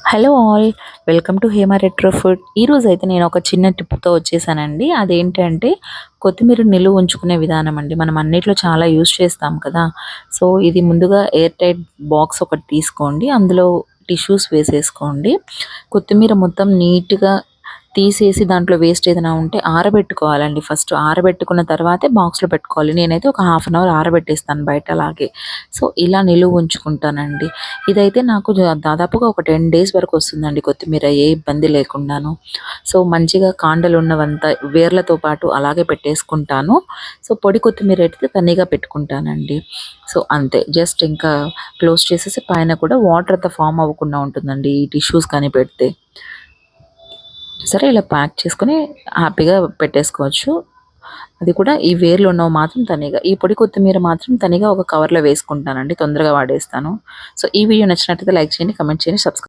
Hello all, welcome to Hema retro food. ఈరోజు అయితే నేను ఒక చిన్న టిప్తో వచ్చేసానండి. అదేంటంటే కొత్తిమీర నిలువ ఉంచుకునే విధానం అండి. మనం అన్నిట్లో చాలా యూస్ చేస్తాం కదా. సో ఇది ముందుగా ఎయిర్ టైట్ బాక్స్ ఒకటి తీసుకోండి, అందులో టిష్యూస్ వేసేసుకోండి. కొత్తిమీర మొత్తం నీట్గా తీసేసి దాంట్లో వేస్ట్ ఏదైనా ఉంటే ఆరబెట్టుకోవాలండి. ఫస్ట్ ఆరబెట్టుకున్న తర్వాతే బాక్స్లో పెట్టుకోవాలి. నేనైతే ఒక హాఫ్ అన్ అవర్ ఆరబెట్టేస్తాను బయట అలాగే. సో ఇలా నిలువ ఉంచుకుంటానండి. ఇదైతే నాకు దాదాపుగా ఒక 10 డేస్ వరకు వస్తుందండి కొత్తిమీర, ఏ ఇబ్బంది లేకుండాను. సో మంచిగా కాండలు ఉన్నవంతా వేర్లతో పాటు అలాగే పెట్టేసుకుంటాను. సో పొడి కొత్తిమీర అయితే తనిగా పెట్టుకుంటానండి. సో అంతే, జస్ట్ ఇంకా క్లోజ్ చేసేసి పైన కూడా వాటర్ అంతా ఫామ్ అవ్వకుండా ఉంటుందండి ఈ టిష్యూస్ కానీ పెడితే. సరే ఇలా ప్యాక్ చేసుకొని హ్యాపీగా పెట్టేసుకోవచ్చు. అది కూడా ఈ వేర్లు ఉన్నవి మాత్రం తనిగా, ఈ పొడి కొత్తిమీర మాత్రం తనిగా ఒక కవర్లో వేసుకుంటానండి, తొందరగా వాడేస్తాను. సో ఈ వీడియో నచ్చినట్లయితే లైక్ చేయండి, కమెంట్ చేయండి, సబ్స్క్రైబ్